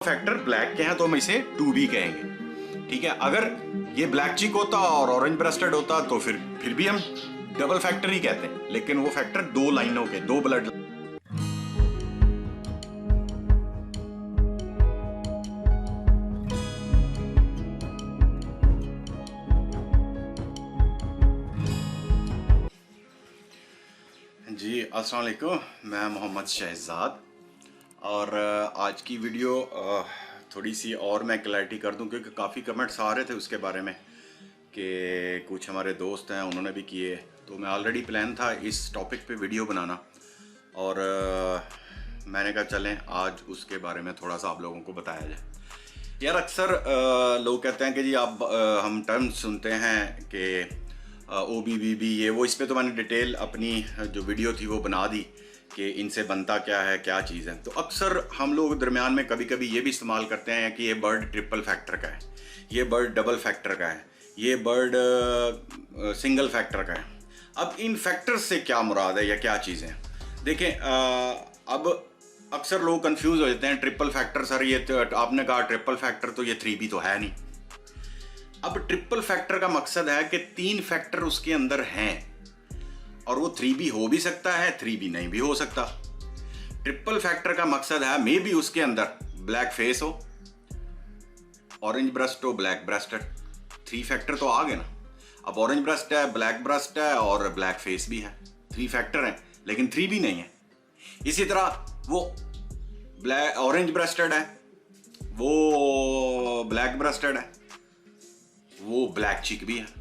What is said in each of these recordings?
Factor black के हैं तो हम इसे 2B कहेंगे। ठीक है, अगर ये ब्लैक चिक होता और ऑरेंज ब्रेस्टेड होता तो फिर भी हम डबल फैक्टर ही कहते हैं, लेकिन वो फैक्टर दो लाइनों के, दो ब्लड। जी अस्सलाम वालेकुम, मैं मोहम्मद शहजाद और आज की वीडियो थोड़ी सी और मैं क्लैरिटी कर दूं क्योंकि काफ़ी कमेंट्स आ रहे थे उसके बारे में कि कुछ हमारे दोस्त हैं उन्होंने भी किए, तो मैं ऑलरेडी प्लान था इस टॉपिक पे वीडियो बनाना और मैंने कहा चलें आज उसके बारे में थोड़ा सा आप लोगों को बताया जाए। यार अक्सर लोग कहते हैं कि जी आप हम टर्म्स सुनते हैं कि OBBB ये वो, इस पर तो मैंने डिटेल अपनी जो वीडियो थी वो बना दी कि इनसे बनता क्या है, क्या चीज़ है। तो अक्सर हम लोग दरमियान में कभी कभी ये भी इस्तेमाल करते हैं कि ये बर्ड ट्रिपल फैक्टर का है, ये बर्ड डबल फैक्टर का है, ये बर्ड सिंगल फैक्टर का है। अब इन फैक्टर्स से क्या मुराद है या क्या चीज़ें हैं? देखें, अब अक्सर लोग कंफ्यूज हो जाते हैं। ट्रिपल फैक्टर सर, ये तो आपने कहा ट्रिपल फैक्टर, तो ये 3B तो है नहीं। अब ट्रिपल फैक्टर का मकसद है कि 3 फैक्टर उसके अंदर हैं और वो 3B हो भी सकता है, 3B नहीं भी हो सकता। ट्रिपल फैक्टर का मकसद है मे बी उसके अंदर ब्लैक फेस हो, ऑरेंज ब्रेस्ट हो, ब्लैक ब्रेस्टेड। 3 फैक्टर तो आ गए ना। अब ऑरेंज ब्रेस्ट है, ब्लैक ब्रेस्ट है और ब्लैक फेस भी है। 3 फैक्टर हैं लेकिन 3B नहीं है। इसी तरह वो ब्लैक ऑरेंज ब्रेस्टेड है, वो ब्लैक ब्रेस्टेड है, वो ब्लैक चिक भी है।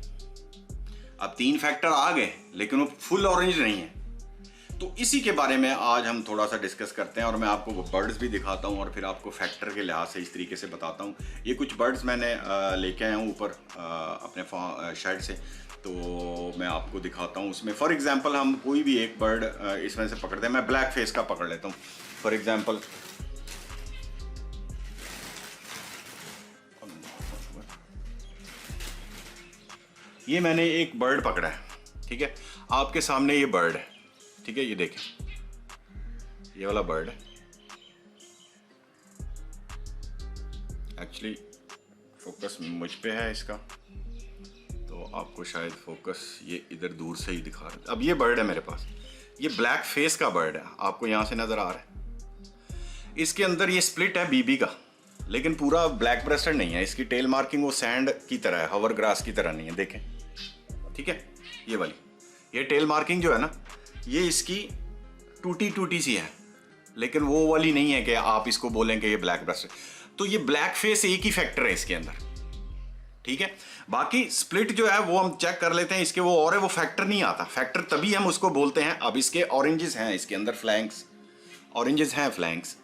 अब 3 फैक्टर आ गए लेकिन वो फुल ऑरेंज नहीं है। तो इसी के बारे में आज हम थोड़ा सा डिस्कस करते हैं और मैं आपको वो बर्ड्स भी दिखाता हूँ और फिर आपको फैक्टर के लिहाज से इस तरीके से बताता हूँ। ये कुछ बर्ड्स मैंने लेके आया हूँ ऊपर अपने शेड से, तो मैं आपको दिखाता हूँ। उसमें फॉर एग्जांपल हम कोई भी एक बर्ड इसमें से पकड़ते हैं। मैं ब्लैक फेस का पकड़ लेता हूँ फॉर एग्जांपल। ये मैंने एक बर्ड पकड़ा है, ठीक है, आपके सामने ये बर्ड है, ठीक है, ये देखें, ये वाला बर्ड है। एक्चुअली फोकस मुझ पे है इसका, तो आपको शायद फोकस ये इधर दूर से ही दिखा रहा है। अब ये बर्ड है मेरे पास, ये ब्लैक फेस का बर्ड है, आपको यहाँ से नज़र आ रहा है। इसके अंदर ये स्प्लिट है BB का, लेकिन पूरा ब्लैक ब्रेस्टेड नहीं है। इसकी टेल मार्किंग वो सैंड की तरह है, हवर ग्रास की तरह नहीं है, देखें, ठीक है। ये वाली ये टेल मार्किंग जो है ना, ये इसकी टूटी सी है, लेकिन वो वाली नहीं है कि आप इसको बोलें कि ये ब्लैक ब्रेस्टेड। तो ये ब्लैक फेस एक ही फैक्टर है इसके अंदर, ठीक है। बाकी स्प्लिट जो है वो हम चेक कर लेते हैं इसके, वो और है, वो फैक्टर नहीं आता। फैक्टर तभी हम उसको बोलते हैं। अब इसके ऑरेंजेस हैं, इसके अंदर फ्लैंक्स ऑरेंजेस हैं, फ्लैंक्स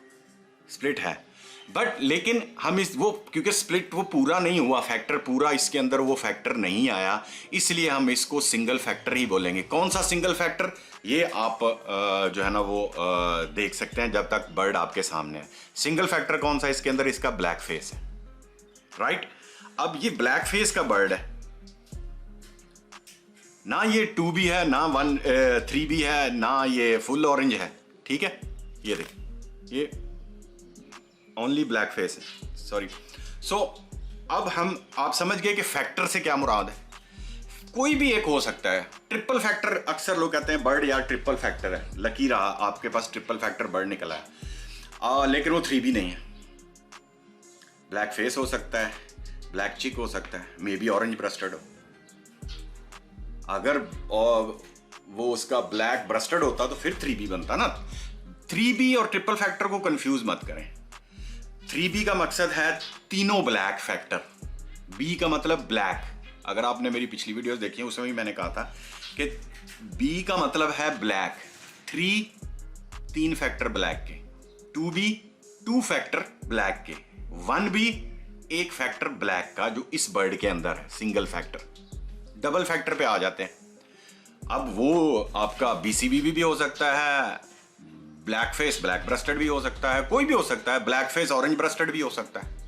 स्प्लिट है, बट लेकिन हम इस वो क्योंकि स्प्लिट वो पूरा नहीं हुआ, फैक्टर पूरा इसके अंदर वो फैक्टर नहीं आया, इसलिए हम इसको सिंगल फैक्टर ही बोलेंगे। कौन सा सिंगल फैक्टर, ये आप जो है ना वो देख सकते हैं जब तक बर्ड आपके सामने है। सिंगल फैक्टर कौन सा इसके अंदर, इसका ब्लैक फेस है, राइट। अब ये ब्लैक फेस का बर्ड है ना, ये 2B है ना 3B है ना, ये फुल ऑरेंज है, ठीक है। ये देखिए, ये ओनली ब्लैक फेस है, सॉरी। सो अब आप समझ गए कि फैक्टर से क्या मुराद है। कोई भी एक हो सकता है। ट्रिपल फैक्टर अक्सर लोग कहते हैं बर्ड यार ट्रिपल फैक्टर है, लकी रहा आपके पास ट्रिपल फैक्टर बर्ड निकला है, लेकिन वो 3B नहीं है। ब्लैक फेस हो सकता है, ब्लैक चिक हो सकता है, मे बी ऑरेंज ब्रेस्टेड हो। अगर वो उसका ब्लैक ब्रेस्टेड होता तो फिर 3B बनता ना। 3B और ट्रिपल फैक्टर को कंफ्यूज मत करें। 3B का मकसद है तीनों ब्लैक फैक्टर, B का मतलब ब्लैक। अगर आपने मेरी पिछली वीडियोस देखी हैं उसमें भी मैंने कहा था कि B का मतलब है ब्लैक। 3 फैक्टर ब्लैक के, 2B 2 फैक्टर ब्लैक के, 1B 1 फैक्टर ब्लैक का जो इस बर्ड के अंदर है, सिंगल फैक्टर। डबल फैक्टर पे आ जाते हैं। अब वो आपका BCBB भी हो सकता है, ब्लैक फेस ब्लैक ब्रेस्टेड भी हो सकता है, कोई भी हो सकता है, ब्लैक फेस ऑरेंज ब्रेस्टेड भी हो सकता है।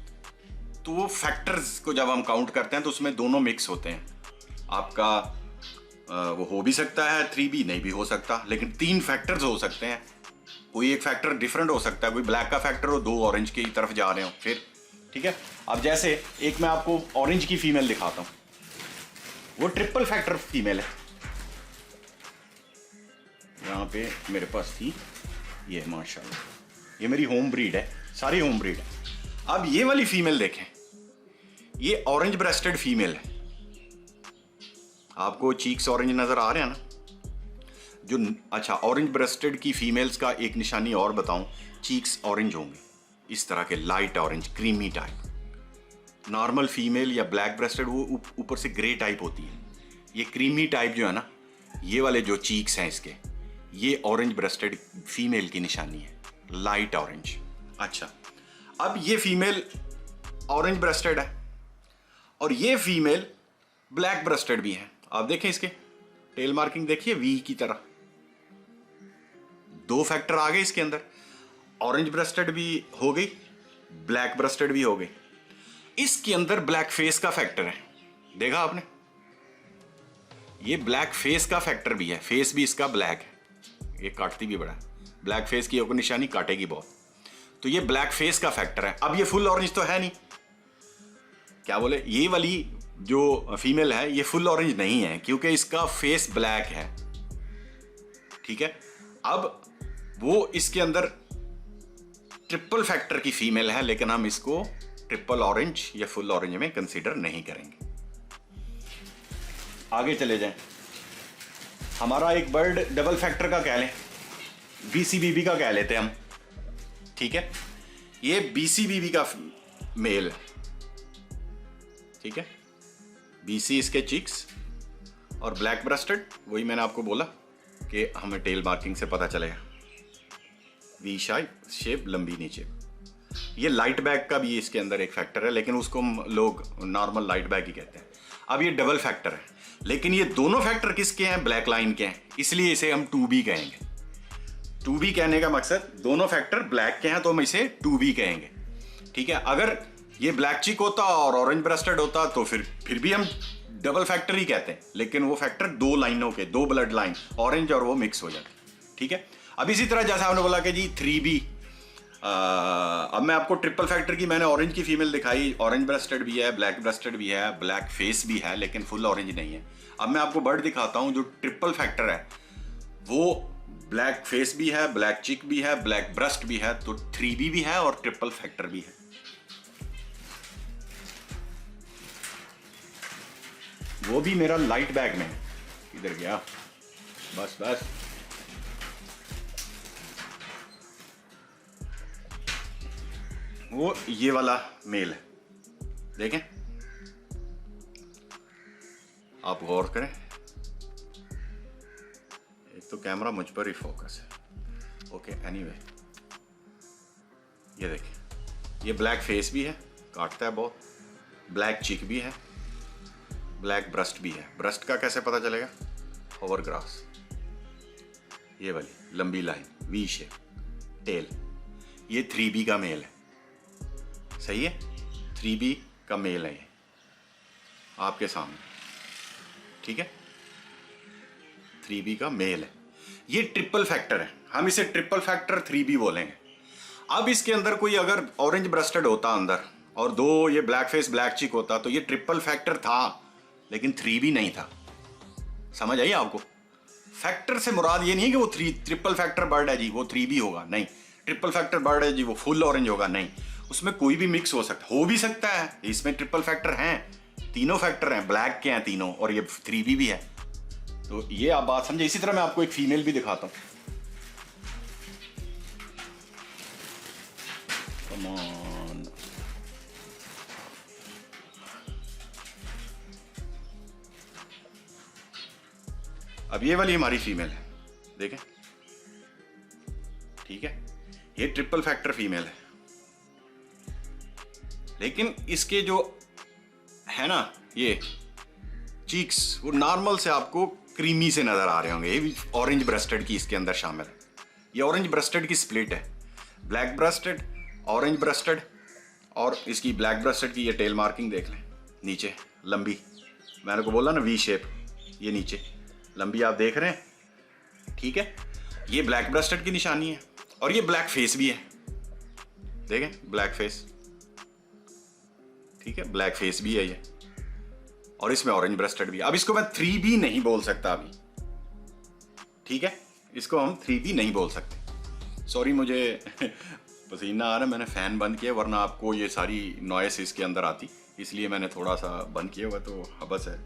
तो वो फैक्टर्स को जब हम काउंट करते हैं तो उसमें दोनों मिक्स होते हैं। आपका वो हो भी सकता है 3B, नहीं भी हो सकता, लेकिन 3 फैक्टर्स हो सकते हैं। कोई एक फैक्टर डिफरेंट हो सकता है, कोई ब्लैक का फैक्टर हो, दो ऑरेंज की तरफ जा रहे हो फिर, ठीक है। अब जैसे एक मैं आपको ऑरेंज की फीमेल दिखाता हूं, वो ट्रिपल फैक्टर फीमेल है। यहाँ पे मेरे पास थी ये, माशाल्लाह, ये मेरी होम ब्रीड है, सारी होम ब्रीड है। अब ये वाली फीमेल देखें, ये ऑरेंज ब्रेस्टेड फीमेल है। आपको चीक्स ऑरेंज नजर आ रहे हैं ना जो, अच्छा, ऑरेंज ब्रेस्टेड की फीमेल्स का एक निशानी और बताऊं, चीक्स ऑरेंज होंगे, इस तरह के light orange, creamy type. Normal female या ब्लैक ब्रेस्टेड वो ऊपर से ग्रे टाइप होती है, ये क्रीमी टाइप जो है ना, ये वाले जो चीक्स हैं इसके, ये ऑरेंज ब्रेस्टेड फीमेल की निशानी है, लाइट ऑरेंज। अच्छा, अब ये फीमेल ऑरेंज ब्रेस्टेड है और ये फीमेल ब्लैक ब्रेस्टेड भी है। आप देखें इसके टेल मार्किंग, देखिए वी की तरह, दो फैक्टर आ गए इसके अंदर, ऑरेंज ब्रेस्टेड भी हो गई, ब्लैक ब्रेस्टेड भी हो गई। इसके अंदर ब्लैक फेस का फैक्टर है, देखा आपने, ये ब्लैक फेस का फैक्टर भी है, फेस भी इसका ब्लैक है, ये काटती भी बड़ा है, ब्लैक फेस की निशानी काटेगी बहुत, तो ये ब्लैक फेस का फैक्टर है। अब ये फुल ऑरेंज तो है नहीं, क्या बोले, ये वाली जो फीमेल है ये फुल ऑरेंज नहीं है क्योंकि इसका फेस ब्लैक है, ठीक है। अब वो इसके अंदर ट्रिपल फैक्टर की फीमेल है, लेकिन हम इसको ट्रिपल ऑरेंज या फुल ऑरेंज में कंसीडर नहीं करेंगे। आगे चले जाएं, हमारा एक बर्ड डबल फैक्टर का कह लें, बीसीबीबी का कह लेते हैं हम, ठीक है। ये बीसीबीबी का मेल है, ठीक है, बीसी इसके चिक्स और ब्लैक ब्रेस्टेड, वही मैंने आपको बोला कि हमें टेल मार्किंग से पता चलेगा, वी शेप लंबी नीचे। ये लाइट बैग का भी इसके अंदर एक फैक्टर है, लेकिन उसको हम लोग नॉर्मल लाइट बैग ही कहते हैं। अब ये डबल फैक्टर है, लेकिन ये दोनों फैक्टर किसके हैं, ब्लैक लाइन के हैं, इसलिए इसे हम 2B कहेंगे। 2B कहने का मकसद, दोनों फैक्टर ब्लैक के हैं तो हम इसे 2B कहेंगे, ठीक है। अगर ये ब्लैक चिक होता और ऑरेंज ब्रेस्टेड होता तो फिर भी हम डबल फैक्टर ही कहते हैं, लेकिन वो फैक्टर दो लाइनों के, दो ब्लड लाइन ऑरेंज और वो मिक्स हो जाते, ठीक है। अब इसी तरह जैसा आपने बोला कि जी 3B, अब मैं आपको ट्रिपल फैक्टर की मैंने ऑरेंज की फीमेल दिखाई, ऑरेंज ब्रेस्टेड भी है, ब्लैक ब्रेस्टेड भी है, ब्लैक फेस भी है, लेकिन फुल ऑरेंज नहीं है। अब मैं आपको बर्ड दिखाता हूं जो ट्रिपल फैक्टर है, वो ब्लैक फेस भी है, ब्लैक चिक भी है, ब्लैक ब्रेस्ट भी है, तो 3B भी है और ट्रिपल फैक्टर भी है। वो भी मेरा लाइट बैग में है, इधर गया, बस बस, वो ये वाला मेल है, देखें, आप गौर करें, एक तो कैमरा मुझ पर ही फोकस है, ओके, एनीवे, ये देखें, ये ब्लैक फेस भी है, काटता है बहुत, ब्लैक चिक भी है, ब्लैक ब्रेस्ट भी है। ब्रेस्ट का कैसे पता चलेगा, होवर ग्रास, ये वाली लंबी लाइन, वी शेप टेल, ये 3B का मेल है, सही है, 3B का मेल है ये आपके सामने, ठीक है, 3B का मेल है। ये ट्रिपल फैक्टर है, हम इसे ट्रिपल फैक्टर 3B बोलेंगे। अब इसके अंदर कोई अगर ऑरेंज ब्रेस्टेड होता अंदर और दो ये ब्लैक फेस ब्लैक चिक होता तो ये ट्रिपल फैक्टर था, लेकिन 3B नहीं था। समझ आई आपको? फैक्टर से मुराद ये नहीं है कि वो ट्रिपल फैक्टर बर्ड है जी वो 3B होगा, नहीं। ट्रिपल फैक्टर बर्ड है जी वो फुल ऑरेंज होगा, नहीं। उसमें कोई भी मिक्स हो भी सकता है, इसमें ट्रिपल फैक्टर हैं, तीनों फैक्टर हैं, ब्लैक के हैं तीनों, और ये 3B भी है। तो ये आप बात समझे। इसी तरह मैं आपको एक फीमेल भी दिखाता हूं, कम ऑन, अब ये वाली हमारी फीमेल है, देखें, ठीक है, ये ट्रिपल फैक्टर फीमेल है, लेकिन इसके जो है ना ये चीक्स वो नॉर्मल से आपको क्रीमी से नजर आ रहे होंगे। ये भी ऑरेंज ब्रेस्टेड की इसके अंदर शामिल है, ये ऑरेंज ब्रेस्टेड की स्प्लिट है, ब्लैक ब्रेस्टेड, ऑरेंज ब्रेस्टेड, और इसकी ब्लैक ब्रेस्टेड की ये टेल मार्किंग देख लें, नीचे लंबी, मैंने को बोला ना वी शेप, ये नीचे लंबी आप देख रहे हैं, ठीक है, ये ब्लैक ब्रेस्टेड की निशानी है। और ये ब्लैक फेस भी है, देखें ब्लैक फेस, ठीक है, ब्लैक फेस भी है ये, और इसमें ऑरेंज ब्रेस्टेड भी। अब इसको मैं 3B नहीं बोल सकता अभी, ठीक है, इसको हम 3B नहीं बोल सकते। सॉरी, मुझे पसीना आ रहा है, मैंने फैन बंद किया, वरना आपको ये सारी नॉइस इसके अंदर आती, इसलिए मैंने थोड़ा सा बंद किया हुआ, तो हबस है।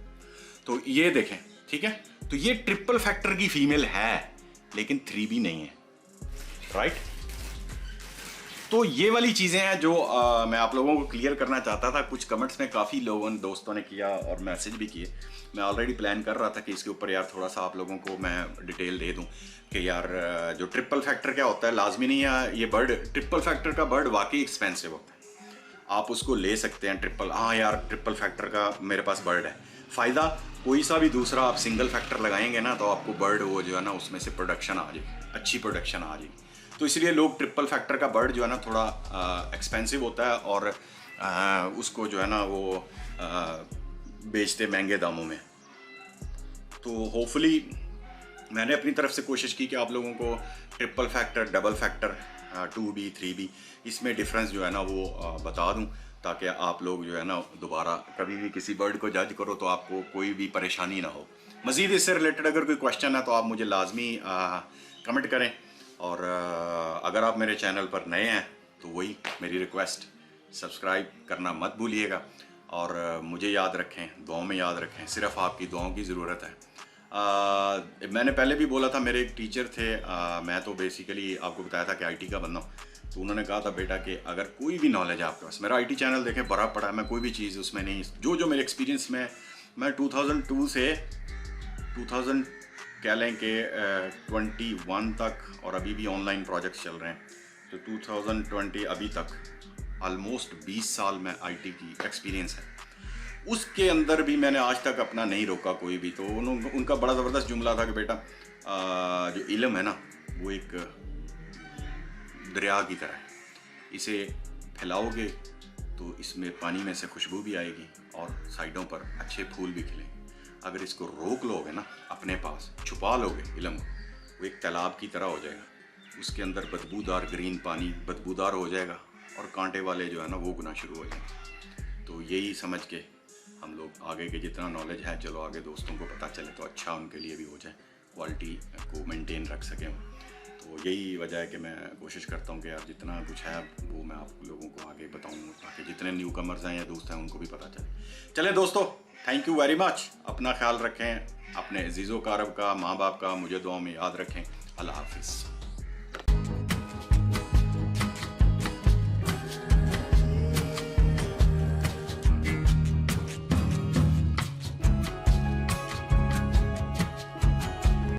तो ये देखें, ठीक है, तो ये ट्रिपल फैक्टर की फीमेल है लेकिन 3B नहीं है, राइट। तो ये वाली चीज़ें हैं जो मैं आप लोगों को क्लियर करना चाहता था। कुछ कमेंट्स में काफ़ी लोगों दोस्तों ने किया और मैसेज भी किए। मैं ऑलरेडी प्लान कर रहा था कि इसके ऊपर यार थोड़ा सा आप लोगों को मैं डिटेल दे दूं कि यार जो ट्रिपल फैक्टर क्या होता है, लाजमी नहीं है ये बर्ड, ट्रिपल फैक्टर का बर्ड वाकई एक्सपेंसिव होता है, आप उसको ले सकते हैं ट्रिपल, हाँ यार ट्रिपल फैक्टर का मेरे पास बर्ड है, फ़ायदा कोई सा भी दूसरा आप सिंगल फैक्टर लगाएंगे ना तो आपको बर्ड वो जो है ना उसमें से प्रोडक्शन आ जाएगी, अच्छी प्रोडक्शन आ जाएगी। तो इसलिए लोग ट्रिपल फैक्टर का बर्ड जो है ना थोड़ा एक्सपेंसिव होता है और उसको जो है ना वो बेचते महंगे दामों में। तो होपफुली मैंने अपनी तरफ से कोशिश की कि आप लोगों को triple factor, double factor, 2B 3B इसमें डिफरेंस जो है ना वो बता दूं, ताकि आप लोग जो है ना दोबारा कभी भी किसी बर्ड को जज करो तो आपको कोई भी परेशानी ना हो। मज़ीद इससे रिलेटेड अगर कोई क्वेश्चन है तो आप मुझे लाजमी कमेंट करें, और अगर आप मेरे चैनल पर नए हैं तो वही मेरी रिक्वेस्ट, सब्सक्राइब करना मत भूलिएगा, और मुझे याद रखें, दुआओं में याद रखें, सिर्फ आपकी दुआओं की ज़रूरत है। मैंने पहले भी बोला था, मेरे एक टीचर थे, मैं तो बेसिकली आपको बताया था कि IT का बंदा हूँ, तो उन्होंने कहा था बेटा कि अगर कोई भी नॉलेज है आपके पास, मेरा IT चैनल देखें भरा पड़ा है, मैं कोई भी चीज़ उसमें नहीं, जो मेरे एक्सपीरियंस में, मैं 2002 से 2000 कह लें कि 21 तक, और अभी भी ऑनलाइन प्रोजेक्ट्स चल रहे हैं, तो 2020 अभी तक ऑलमोस्ट 20 साल में IT की एक्सपीरियंस है। उसके अंदर भी मैंने आज तक अपना नहीं रोका कोई भी। तो उनका बड़ा ज़बरदस्त जुमला था कि बेटा जो इल्म है ना वो एक दरिया की तरह है, इसे फैलाओगे तो इसमें पानी में से खुशबू भी आएगी और साइडों पर अच्छे फूल भी खिलेंगे। अगर इसको रोक लोगे ना, अपने पास छुपा लोगे इल्म को, वो एक तालाब की तरह हो जाएगा, उसके अंदर बदबूदार ग्रीन पानी बदबूदार हो जाएगा और कांटे वाले जो है ना वो उगना शुरू हो जाएंगे। तो यही समझ के हम लोग आगे के जितना नॉलेज है, चलो आगे दोस्तों को पता चले तो अच्छा उनके लिए भी हो जाए, क्वालिटी को मेंटेन रख सकें। तो यही वजह है कि मैं कोशिश करता हूँ कि यार जितना कुछ है वो मैं आप लोगों को आगे बताऊँ, ताकि जितने न्यू कमर्स हैं या दोस्त हैं उनको भी पता चले। चलें दोस्तों, थैंक यू वेरी मच, अपना ख्याल रखें, अपने अजीज़ो कारब का, माँ बाप का मुझे दुआओं में याद रखें। अल्लाह हाफिज़।